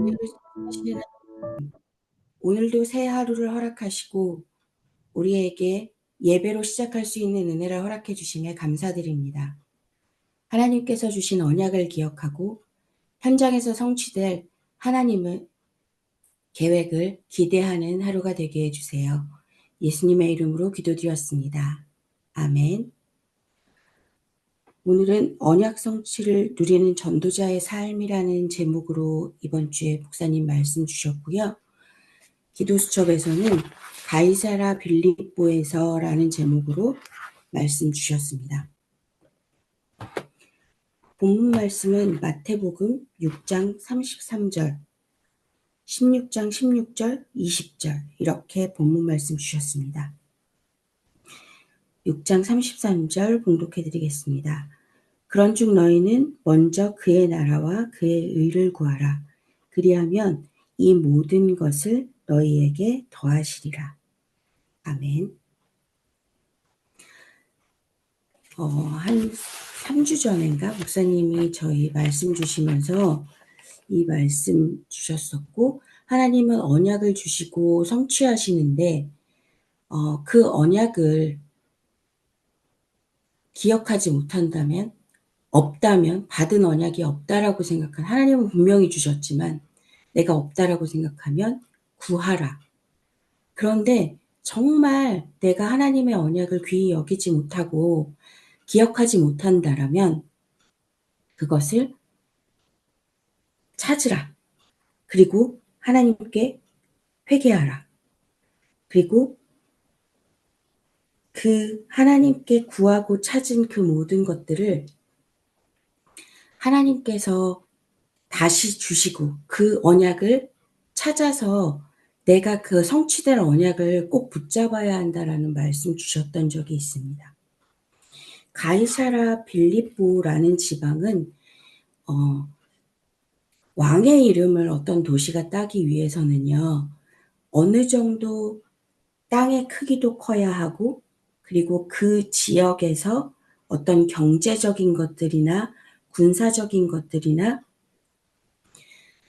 언약을 지키시는 오늘도 새 하루를 허락하시고 우리에게 예배로 시작할 수 있는 은혜를 허락해 주심에 감사드립니다. 하나님께서 주신 언약을 기억하고 현장에서 성취될 하나님의 계획을 기대하는 하루가 되게 해주세요. 예수님의 이름으로 기도드렸습니다. 아멘. 오늘은 언약 성취를 누리는 전도자의 삶이라는 제목으로 이번 주에 목사님 말씀 주셨고요. 기도수첩에서는 가이사라 빌립보에서라는 제목으로 말씀 주셨습니다. 본문 말씀은 마태복음 6장 33절, 16장 16절, 20절 이렇게 본문 말씀 주셨습니다. 6장 33절 봉독해 드리겠습니다. 그런즉 너희는 먼저 그의 나라와 그의 의를 구하라. 그리하면 이 모든 것을 너희에게 더하시리라. 아멘. 한 3주 전인가 목사님이 저희 말씀 주시면서 이 말씀 주셨었고, 하나님은 언약을 주시고 성취하시는데 그 언약을 기억하지 못한다면, 없다면, 받은 언약이 없다라고 생각한, 하나님은 분명히 주셨지만 내가 없다라고 생각하면 구하라. 그런데 정말 내가 하나님의 언약을 귀히 여기지 못하고 기억하지 못한다라면 그것을 찾으라. 그리고 하나님께 회개하라. 그리고 그 하나님께 구하고 찾은 그 모든 것들을 하나님께서 다시 주시고 그 언약을 찾아서 내가 그 성취될 언약을 꼭 붙잡아야 한다라는 말씀 주셨던 적이 있습니다. 가이사라 빌립보라는 지방은 왕의 이름을 어떤 도시가 따기 위해서는요, 어느 정도 땅의 크기도 커야 하고, 그리고 그 지역에서 어떤 경제적인 것들이나 군사적인 것들이나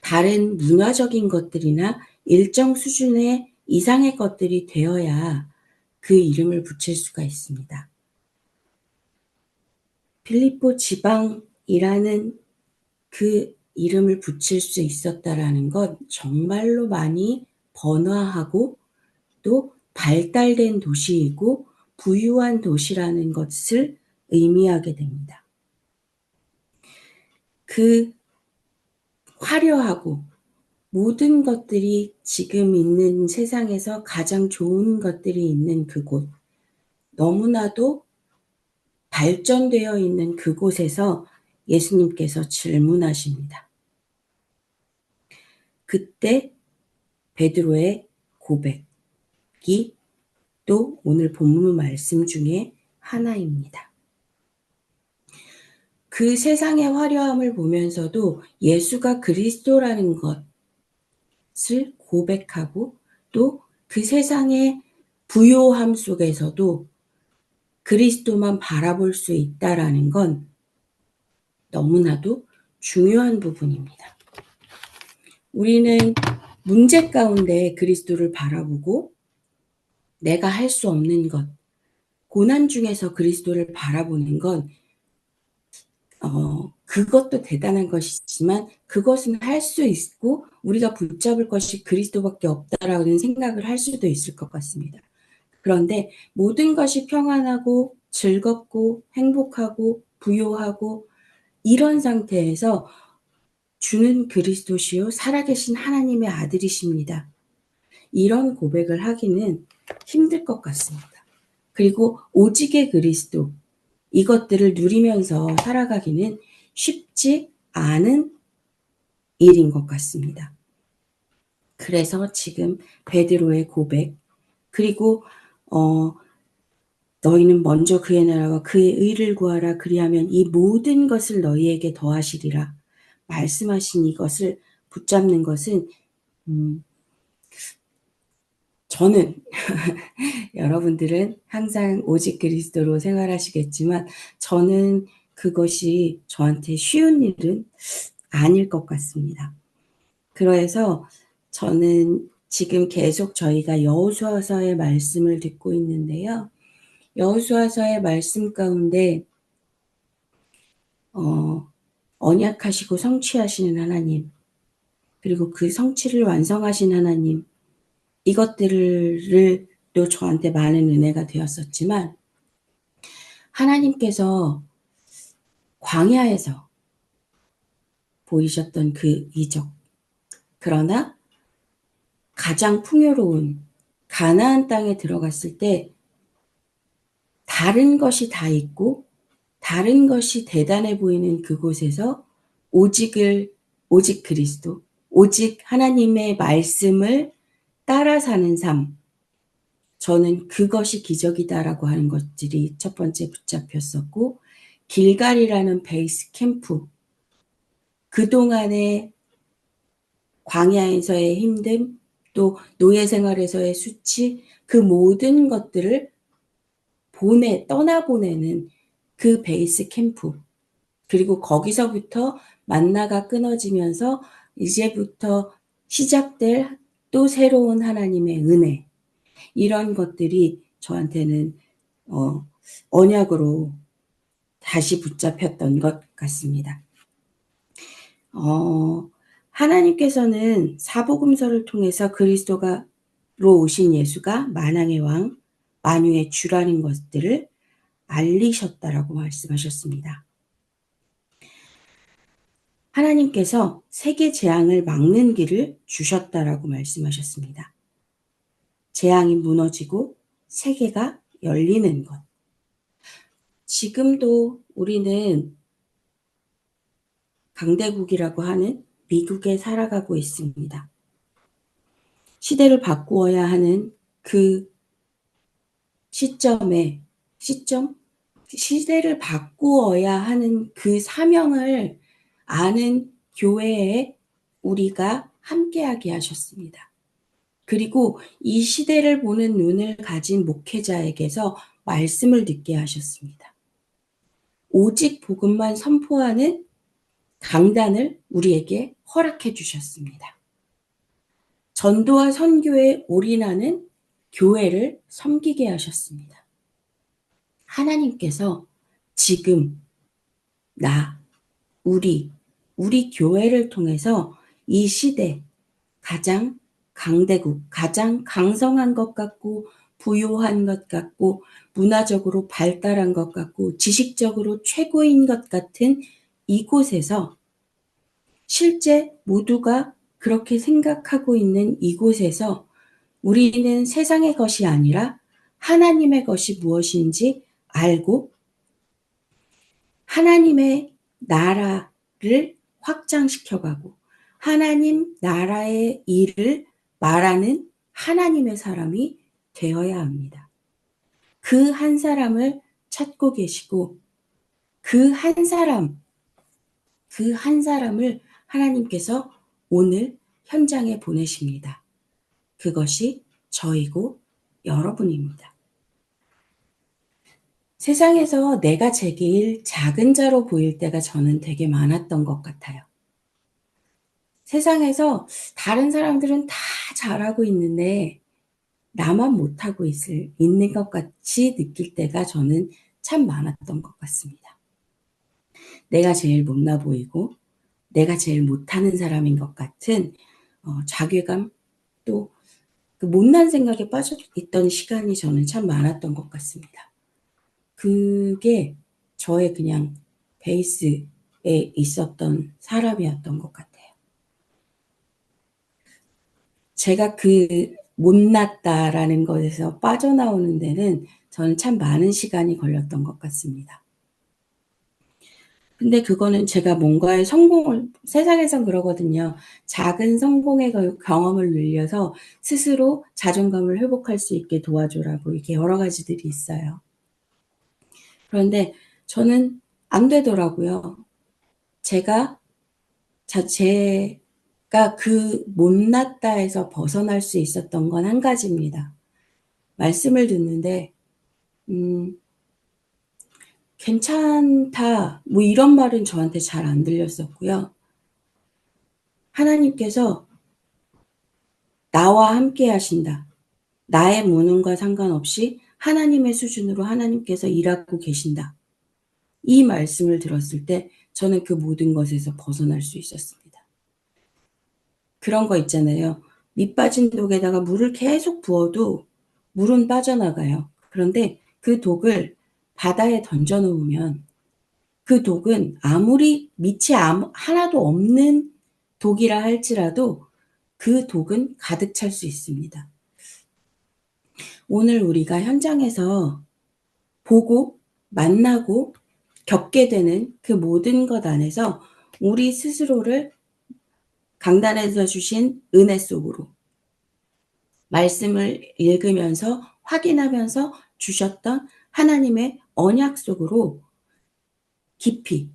다른 문화적인 것들이나 일정 수준의 이상의 것들이 되어야 그 이름을 붙일 수가 있습니다. 빌립보 지방이라는 그 이름을 붙일 수 있었다라는 건 정말로 많이 번화하고 또 발달된 도시이고 부유한 도시라는 것을 의미하게 됩니다. 그 화려하고 모든 것들이 지금 있는 세상에서 가장 좋은 것들이 있는 그곳, 너무나도 발전되어 있는 그곳에서 예수님께서 질문하십니다. 그때 베드로의 고백이 또 오늘 본문 말씀 중에 하나입니다. 그 세상의 화려함을 보면서도 예수가 그리스도라는 것을 고백하고 또 그 세상의 부요함 속에서도 그리스도만 바라볼 수 있다라는 건 너무나도 중요한 부분입니다. 우리는 문제 가운데 그리스도를 바라보고 내가 할 수 없는 것, 고난 중에서 그리스도를 바라보는 건 그것도 대단한 것이지만 그것은 할 수 있고 우리가 붙잡을 것이 그리스도밖에 없다라는 생각을 할 수도 있을 것 같습니다. 그런데 모든 것이 평안하고 즐겁고 행복하고 부요하고 이런 상태에서 주는 그리스도시요 살아계신 하나님의 아들이십니다. 이런 고백을 하기는 힘들 것 같습니다. 그리고 오직의 그리스도, 이것들을 누리면서 살아가기는 쉽지 않은 일인 것 같습니다. 그래서 지금 베드로의 고백, 그리고 너희는 먼저 그의 나라와 그의 의를 구하라. 그리하면 이 모든 것을 너희에게 더하시리라. 말씀하신 이것을 붙잡는 것은 저는 여러분들은 항상 오직 그리스도로 생활하시겠지만 저는 그것이 저한테 쉬운 일은 아닐 것 같습니다. 그래서 저는 지금 계속 저희가 여호수아서의 말씀을 듣고 있는데요. 여호수아서의 말씀 가운데 언약하시고 성취하시는 하나님, 그리고 그 성취를 완성하신 하나님, 이것들을 또 저한테 많은 은혜가 되었었지만, 하나님께서 광야에서 보이셨던 그 이적, 그러나 가장 풍요로운 가나안 땅에 들어갔을 때 다른 것이 다 있고 다른 것이 대단해 보이는 그곳에서 오직 그리스도, 오직 하나님의 말씀을 따라 사는 삶, 저는 그것이 기적이다라고 하는 것들이 첫 번째 붙잡혔었고, 길갈이라는 베이스 캠프, 그동안의 광야에서의 힘듦, 또 노예 생활에서의 수치, 그 모든 것들을 떠나보내는 그 베이스 캠프, 그리고 거기서부터 만나가 끊어지면서 이제부터 시작될 또 새로운 하나님의 은혜, 이런 것들이 저한테는 언약으로 다시 붙잡혔던 것 같습니다. 하나님께서는 사복음서를 통해서 그리스도로 오신 예수가 만왕의 왕, 만유의 주라는 것들을 알리셨다라고 말씀하셨습니다. 하나님께서 세계 재앙을 막는 길을 주셨다라고 말씀하셨습니다. 재앙이 무너지고 세계가 열리는 것. 지금도 우리는 강대국이라고 하는 미국에 살아가고 있습니다. 시대를 바꾸어야 하는 그 시대를 바꾸어야 하는 그 사명을 아는 교회에 우리가 함께하게 하셨습니다. 그리고 이 시대를 보는 눈을 가진 목회자에게서 말씀을 듣게 하셨습니다. 오직 복음만 선포하는 강단을 우리에게 허락해 주셨습니다. 전도와 선교에 올인하는 교회를 섬기게 하셨습니다. 하나님께서 지금 우리 교회를 통해서 이 시대 가장 강대국, 가장 강성한 것 같고 부유한 것 같고 문화적으로 발달한 것 같고 지식적으로 최고인 것 같은 이곳에서, 실제 모두가 그렇게 생각하고 있는 이곳에서 우리는 세상의 것이 아니라 하나님의 것이 무엇인지 알고 하나님의 나라를 확장시켜가고 하나님 나라의 일을 말하는 하나님의 사람이 되어야 합니다. 그 한 사람을 찾고 계시고 그 한 사람을 하나님께서 오늘 현장에 보내십니다. 그것이 저이고 여러분입니다. 세상에서 내가 제일 작은 자로 보일 때가 저는 되게 많았던 것 같아요. 세상에서 다른 사람들은 다 잘하고 있는데 나만 못하고 있는 것 같이 느낄 때가 저는 참 많았던 것 같습니다. 내가 제일 못나 보이고 내가 제일 못하는 사람인 것 같은 자괴감, 또 그 못난 생각에 빠져 있던 시간이 저는 참 많았던 것 같습니다. 그게 저의 그냥 베이스에 있었던 사람이었던 것 같아요. 제가 그 못났다라는 것에서 빠져나오는 데는 저는 참 많은 시간이 걸렸던 것 같습니다. 근데 그거는 제가 뭔가의 세상에선 그러거든요. 작은 성공의 경험을 늘려서 스스로 자존감을 회복할 수 있게 도와줘라고 이렇게 여러 가지들이 있어요. 그런데 저는 안 되더라고요. 제가 그 못났다에서 벗어날 수 있었던 건 한 가지입니다. 말씀을 듣는데 괜찮다, 뭐 이런 말은 저한테 잘 안 들렸었고요. 하나님께서 나와 함께 하신다. 나의 무능과 상관없이 하나님의 수준으로 하나님께서 일하고 계신다. 이 말씀을 들었을 때 저는 그 모든 것에서 벗어날 수 있었습니다. 그런 거 있잖아요. 밑 빠진 독에다가 물을 계속 부어도 물은 빠져나가요. 그런데 그 독을 바다에 던져 놓으면 그 독은 아무리 밑이 하나도 없는 독이라 할지라도 그 독은 가득 찰 수 있습니다. 오늘 우리가 현장에서 보고 만나고 겪게 되는 그 모든 것 안에서 우리 스스로를 강단에서 주신 은혜 속으로 말씀을 읽으면서 확인하면서 주셨던 하나님의 언약 속으로 깊이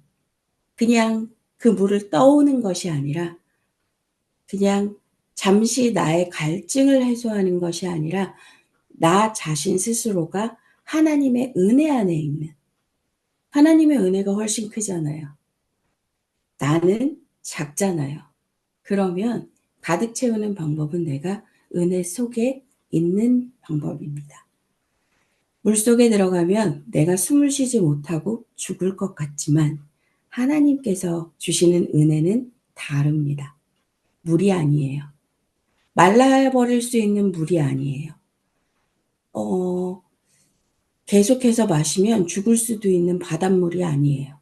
그냥 그 물을 떠오는 것이 아니라 그냥 잠시 나의 갈증을 해소하는 것이 아니라 나 자신 스스로가 하나님의 은혜 안에 있는 하나님의 은혜가 훨씬 크잖아요. 나는 작잖아요. 그러면 가득 채우는 방법은 내가 은혜 속에 있는 방법입니다. 물속에 들어가면 내가 숨을 쉬지 못하고 죽을 것 같지만 하나님께서 주시는 은혜는 다릅니다. 물이 아니에요. 말라버릴 수 있는 물이 아니에요. 계속해서 마시면 죽을 수도 있는 바닷물이 아니에요.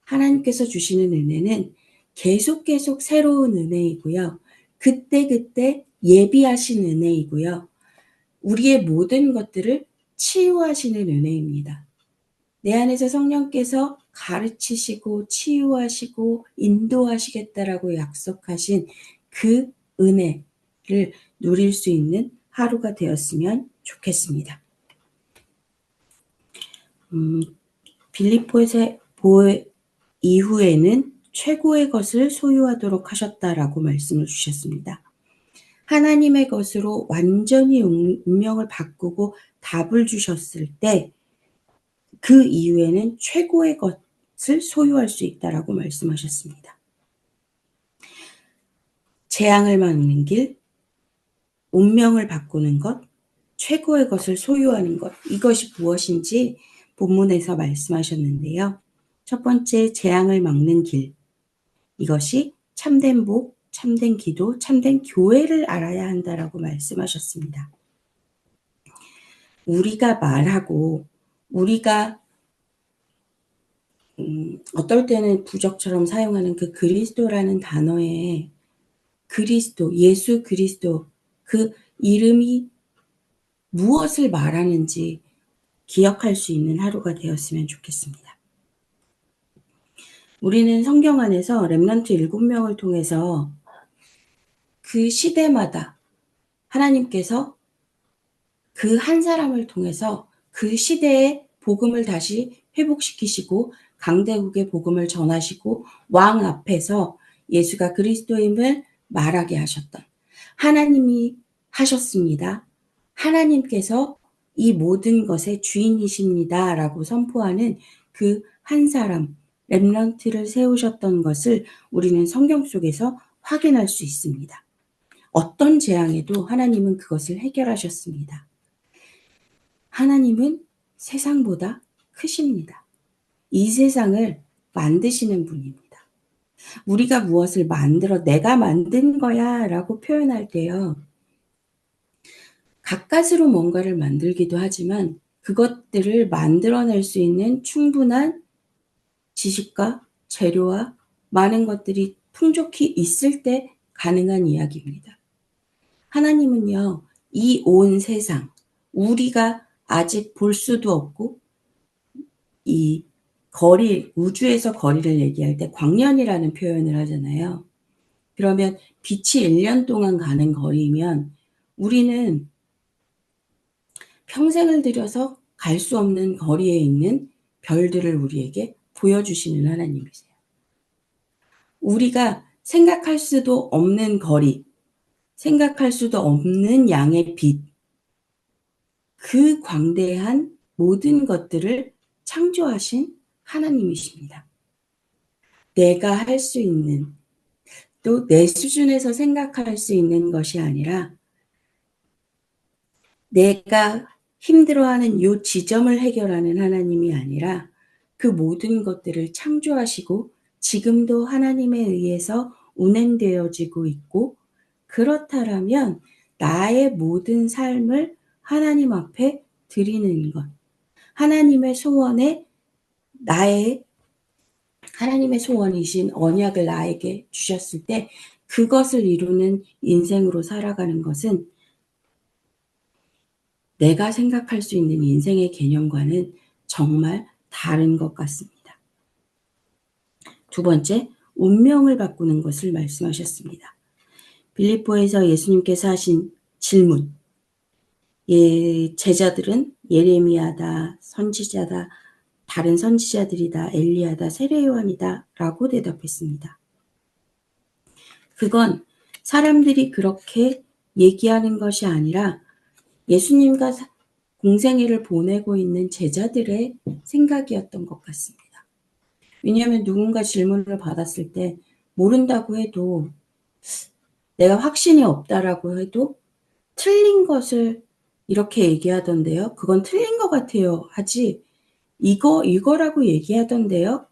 하나님께서 주시는 은혜는 계속 새로운 은혜이고요. 그때그때 예비하신 은혜이고요. 우리의 모든 것들을 치유하시는 은혜입니다. 내 안에서 성령께서 가르치시고 치유하시고 인도하시겠다라고 약속하신 그 은혜를 누릴 수 있는 하루가 되었으면 좋겠습니다. 빌립보의 이후에는 최고의 것을 소유하도록 하셨다라고 말씀을 주셨습니다. 하나님의 것으로 완전히 운명을 바꾸고 답을 주셨을 때 그 이후에는 최고의 것을 소유할 수 있다라고 말씀하셨습니다. 재앙을 막는 길, 운명을 바꾸는 것, 최고의 것을 소유하는 것, 이것이 무엇인지 본문에서 말씀하셨는데요. 첫 번째, 재앙을 막는 길. 이것이 참된 복, 참된 기도, 참된 교회를 알아야 한다라고 말씀하셨습니다. 우리가 말하고 우리가 어떨 때는 부적처럼 사용하는 그 그리스도라는 단어에 그리스도, 예수 그리스도 그 이름이 무엇을 말하는지 기억할 수 있는 하루가 되었으면 좋겠습니다. 우리는 성경 안에서 렘넌트 7명을 통해서 그 시대마다 하나님께서 그 한 사람을 통해서 그 시대의 복음을 다시 회복시키시고 강대국의 복음을 전하시고 왕 앞에서 예수가 그리스도임을 말하게 하셨던 하나님이 하셨습니다. 하나님께서 이 모든 것의 주인이십니다. 라고 선포하는 그 한 사람, 렘넌트를 세우셨던 것을 우리는 성경 속에서 확인할 수 있습니다. 어떤 재앙에도 하나님은 그것을 해결하셨습니다. 하나님은 세상보다 크십니다. 이 세상을 만드시는 분입니다. 우리가 무엇을 내가 만든 거야 라고 표현할 때요. 가까스로 뭔가를 만들기도 하지만 그것들을 만들어낼 수 있는 충분한 지식과 재료와 많은 것들이 풍족히 있을 때 가능한 이야기입니다. 하나님은요, 이 온 세상, 우리가 아직 볼 수도 없고 이 우주에서 거리를 얘기할 때 광년이라는 표현을 하잖아요. 그러면 빛이 1년 동안 가는 거리면 우리는 평생을 들여서 갈 수 없는 거리에 있는 별들을 우리에게 보여주시는 하나님이세요. 우리가 생각할 수도 없는 거리, 생각할 수도 없는 양의 빛, 그 광대한 모든 것들을 창조하신 하나님이십니다. 내가 할 수 있는 또 내 수준에서 생각할 수 있는 것이 아니라 내가 힘들어하는 요 지점을 해결하는 하나님이 아니라 그 모든 것들을 창조하시고 지금도 하나님에 의해서 운행되어지고 있고, 그렇다라면 나의 모든 삶을 하나님 앞에 드리는 것, 하나님의 소원에 나의 하나님의 소원이신 언약을 나에게 주셨을 때 그것을 이루는 인생으로 살아가는 것은 내가 생각할 수 있는 인생의 개념과는 정말 다른 것 같습니다. 두 번째, 운명을 바꾸는 것을 말씀하셨습니다. 빌립보에서 예수님께서 하신 질문, 제자들은 예레미야다, 선지자다, 다른 선지자들이다, 엘리야다, 세례요한이다 라고 대답했습니다. 그건 사람들이 그렇게 얘기하는 것이 아니라 예수님과 공생애를 보내고 있는 제자들의 생각이었던 것 같습니다. 왜냐하면 누군가 질문을 받았을 때 모른다고 해도, 내가 확신이 없다라고 해도 틀린 것을 이렇게 얘기하던데요. 그건 틀린 것 같아요. 하지 이거라고 얘기하던데요.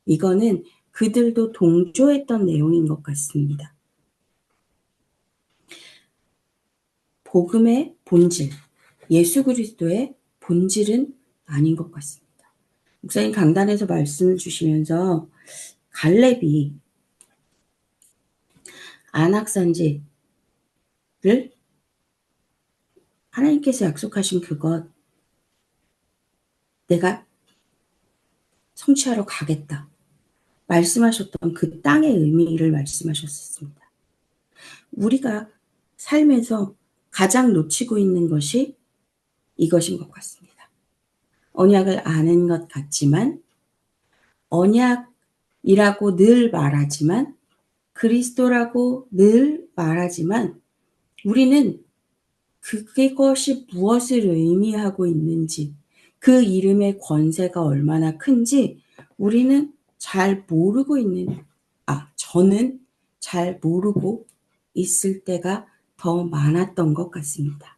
이거는 그들도 동조했던 내용인 것 같습니다. 복음의 본질, 예수 그리스도의 본질은 아닌 것 같습니다. 목사님 강단에서 말씀을 주시면서 갈렙이 안악산지를 하나님께서 약속하신 그것, 내가 성취하러 가겠다 말씀하셨던 그 땅의 의미를 말씀하셨습니다. 우리가 삶에서 가장 놓치고 있는 것이 이것인 것 같습니다. 언약을 아는 것 같지만, 언약이라고 늘 말하지만, 그리스도라고 늘 말하지만, 우리는 그것이 무엇을 의미하고 있는지, 그 이름의 권세가 얼마나 큰지 우리는 잘 모르고 저는 잘 모르고 있을 때가 더 많았던 것 같습니다.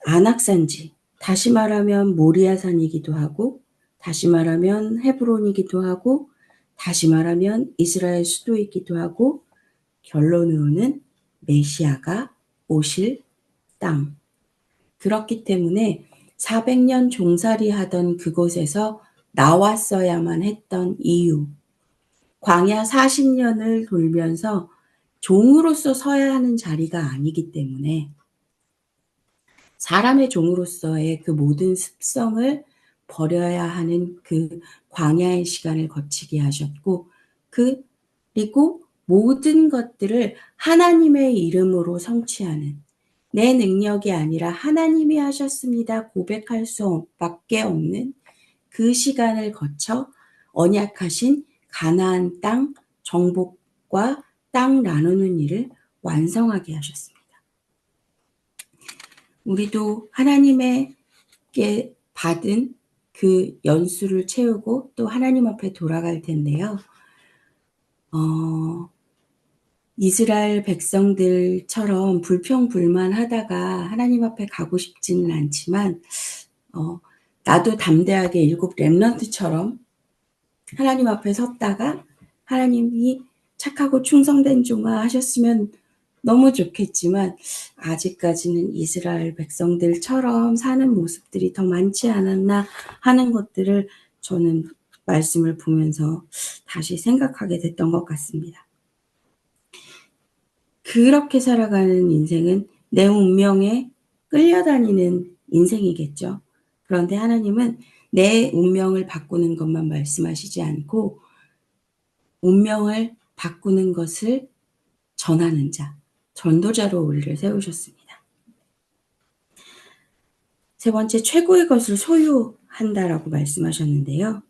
안악산지, 다시 말하면 모리아산이기도 하고, 다시 말하면 헤브론이기도 하고, 다시 말하면 이스라엘 수도이기도 하고, 결론으로는 메시아가 오실 땅. 그렇기 때문에 400년 종살이 하던 그곳에서 나왔어야만 했던 이유, 광야 40년을 돌면서 종으로서 서야 하는 자리가 아니기 때문에 사람의 종으로서의 그 모든 습성을 버려야 하는 그 광야의 시간을 거치게 하셨고, 그리고 모든 것들을 하나님의 이름으로 성취하는, 내 능력이 아니라 하나님이 하셨습니다 고백할 수밖에 없는 그 시간을 거쳐 언약하신 가나안 땅 정복과 땅 나누는 일을 완성하게 하셨습니다. 우리도 하나님께 받은 그 연수를 채우고 또 하나님 앞에 돌아갈 텐데요. 이스라엘 백성들처럼 불평불만하다가 하나님 앞에 가고 싶지는 않지만, 나도 담대하게 7 렘넌트처럼 하나님 앞에 섰다가 하나님이 착하고 충성된 종아 하셨으면 너무 좋겠지만, 아직까지는 이스라엘 백성들처럼 사는 모습들이 더 많지 않았나 하는 것들을 저는 말씀을 보면서 다시 생각하게 됐던 것 같습니다. 그렇게 살아가는 인생은 내 운명에 끌려다니는 인생이겠죠. 그런데 하나님은 내 운명을 바꾸는 것만 말씀하시지 않고 운명을 바꾸는 것을 전하는 자, 전도자로 우리를 세우셨습니다. 세 번째, 최고의 것을 소유한다라고 말씀하셨는데요.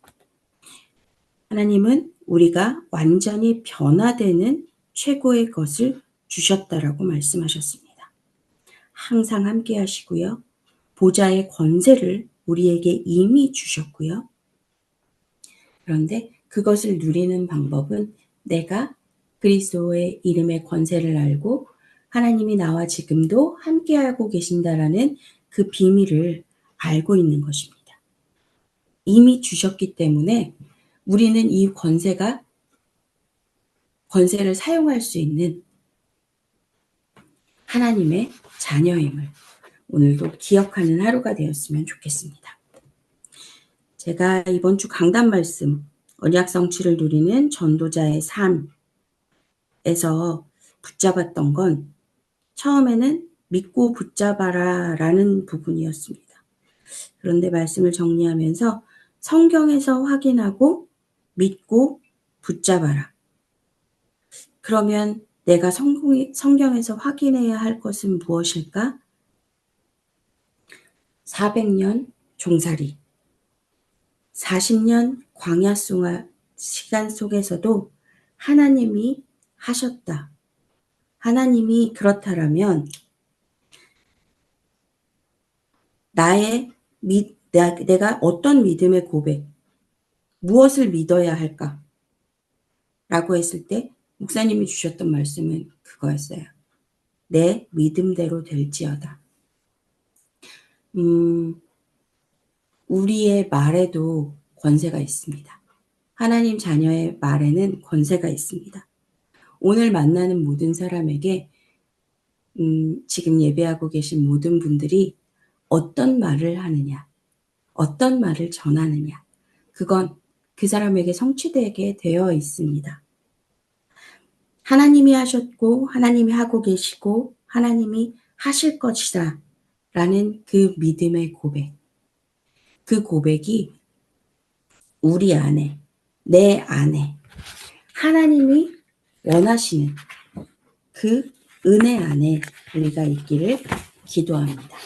하나님은 우리가 완전히 변화되는 최고의 것을 주셨다라고 말씀하셨습니다. 항상 함께 하시고요. 보좌의 권세를 우리에게 이미 주셨고요. 그런데 그것을 누리는 방법은 내가 그리스도의 이름의 권세를 알고 하나님이 나와 지금도 함께하고 계신다라는 그 비밀을 알고 있는 것입니다. 이미 주셨기 때문에 우리는 이 권세를 사용할 수 있는 하나님의 자녀임을 오늘도 기억하는 하루가 되었으면 좋겠습니다. 제가 이번 주 강단 말씀 언약 성취를 누리는 전도자의 삶에서 붙잡았던 건 처음에는 믿고 붙잡아라 라는 부분이었습니다. 그런데 말씀을 정리하면서 성경에서 확인하고 믿고 붙잡아라. 그러면 내가 성경에서 확인해야 할 것은 무엇일까? 400년 종살이, 40년 광야 시간 속에서도 하나님이 하셨다. 하나님이 그렇다라면 내가 어떤 믿음의 고백, 무엇을 믿어야 할까? 라고 했을 때 목사님이 주셨던 말씀은 그거였어요. 내 믿음대로 될지어다. 우리의 말에도 권세가 있습니다. 하나님 자녀의 말에는 권세가 있습니다. 오늘 만나는 모든 사람에게 지금 예배하고 계신 모든 분들이 어떤 말을 하느냐, 어떤 말을 전하느냐, 그건 그 사람에게 성취되게 되어 있습니다. 하나님이 하셨고 하나님이 하고 계시고 하나님이 하실 것이다 라는 그 믿음의 고백, 그 고백이 우리 안에, 내 안에 하나님이 원하시는 그 은혜 안에 우리가 있기를 기도합니다.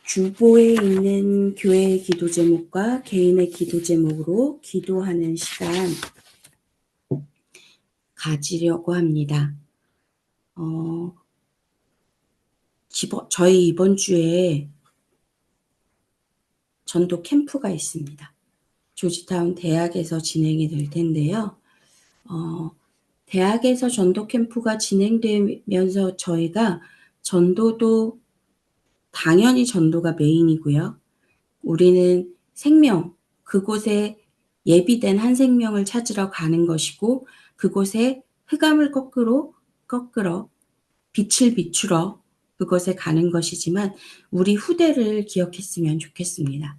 주보에 있는 교회의 기도 제목과 개인의 기도 제목으로 기도하는 시간 가지려고 합니다. 저희 이번 주에 전도 캠프가 있습니다. 조지타운 대학에서 진행이 될 텐데요. 대학에서 전도 캠프가 진행되면서 저희가 전도도 당연히 전도가 메인이고요. 우리는 생명, 그곳에 예비된 한 생명을 찾으러 가는 것이고 그곳에 흑암을 꺾으러 빛을 비추러 그곳에 가는 것이지만 우리 후대를 기억했으면 좋겠습니다.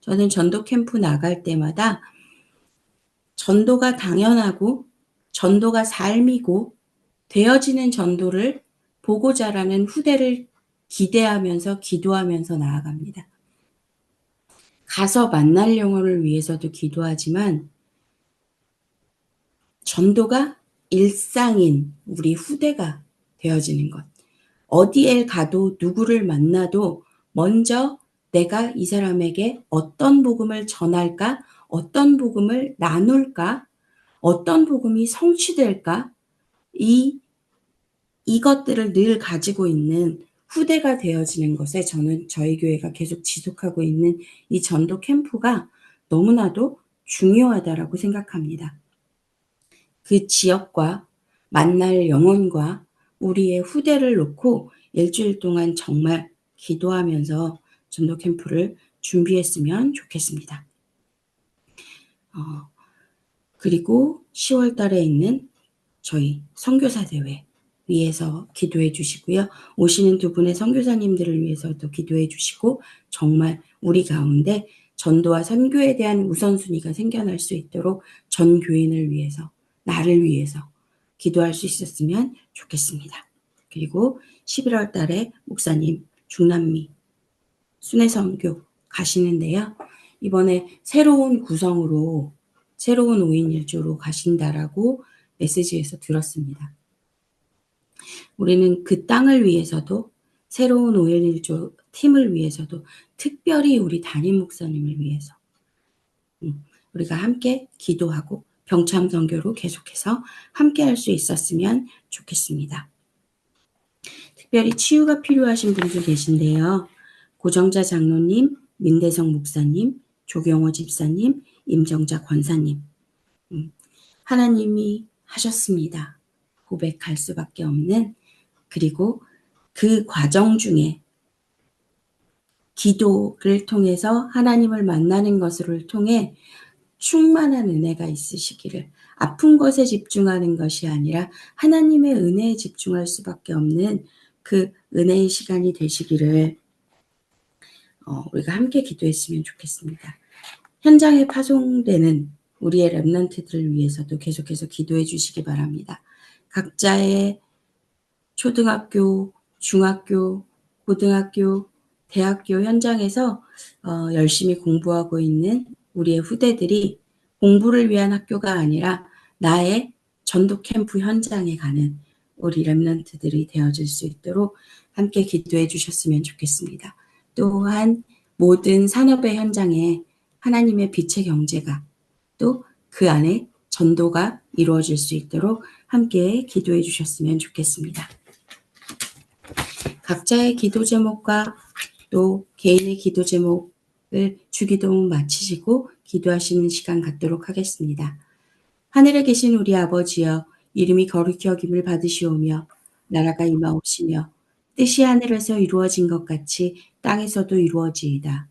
저는 전도 캠프 나갈 때마다 전도가 당연하고 전도가 삶이고 되어지는 전도를 보고 자라는 후대를 기대하면서 기도하면서 나아갑니다. 가서 만날 영혼을 위해서도 기도하지만 전도가 일상인 우리 후대가 되어지는 것. 어디에 가도 누구를 만나도 먼저 내가 이 사람에게 어떤 복음을 전할까? 어떤 복음을 나눌까? 어떤 복음이 성취될까? 이것들을 늘 가지고 있는 후대가 되어지는 것에 저는 저희 교회가 계속 지속하고 있는 이 전도 캠프가 너무나도 중요하다라고 생각합니다. 그 지역과 만날 영혼과 우리의 후대를 놓고 일주일 동안 정말 기도하면서 전도 캠프를 준비했으면 좋겠습니다. 그리고 10월 달에 있는 저희 선교사 대회 위해서 기도해 주시고요. 오시는 두 분의 선교사님들을 위해서도 기도해 주시고 정말 우리 가운데 전도와 선교에 대한 우선순위가 생겨날 수 있도록 전 교인을 위해서, 나를 위해서 기도할 수 있었으면 좋겠습니다. 그리고 11월 달에 목사님 중남미 순회선교 가시는데요. 이번에 새로운 구성으로 새로운 5인 1조로 가신다라고 메시지에서 들었습니다. 우리는 그 땅을 위해서도 새로운 5인 1조 팀을 위해서도 특별히 우리 담임 목사님을 위해서 우리가 함께 기도하고 병참 선교로 계속해서 함께 할 수 있었으면 좋겠습니다. 특별히 치유가 필요하신 분들 계신데요. 고정자 장로님, 민대성 목사님, 조경호 집사님, 임정자 권사님. 하나님이 하셨습니다. 고백할 수밖에 없는, 그리고 그 과정 중에 기도를 통해서 하나님을 만나는 것을 통해 충만한 은혜가 있으시기를, 아픈 것에 집중하는 것이 아니라 하나님의 은혜에 집중할 수밖에 없는 그 은혜의 시간이 되시기를 우리가 함께 기도했으면 좋겠습니다. 현장에 파송되는 우리의 렘넌트들을 위해서도 계속해서 기도해 주시기 바랍니다. 각자의 초등학교, 중학교, 고등학교, 대학교 현장에서 열심히 공부하고 있는 우리의 후대들이 공부를 위한 학교가 아니라 나의 전도 캠프 현장에 가는 우리 렘넌트들이 되어질 수 있도록 함께 기도해 주셨으면 좋겠습니다. 또한 모든 산업의 현장에 하나님의 빛의 경제가, 또 그 안에 전도가 이루어질 수 있도록 함께 기도해 주셨으면 좋겠습니다. 각자의 기도 제목과 또 개인의 기도 제목을 주기도문 마치시고 기도하시는 시간 갖도록 하겠습니다. 하늘에 계신 우리 아버지여, 이름이 거룩히 여김을 받으시오며 나라가 임하옵시며 뜻이 하늘에서 이루어진 것 같이 땅에서도 이루어지이다.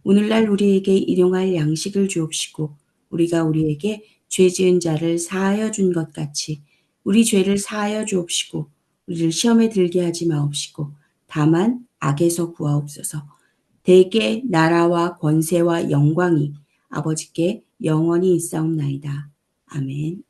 오늘날 우리에게 일용할 양식을 주옵시고 우리가 우리에게 죄 지은 자를 사하여 준 것 같이 우리 죄를 사하여 주옵시고 우리를 시험에 들게 하지 마옵시고 다만 악에서 구하옵소서. 대개 나라와 권세와 영광이 아버지께 영원히 있사옵나이다. 아멘.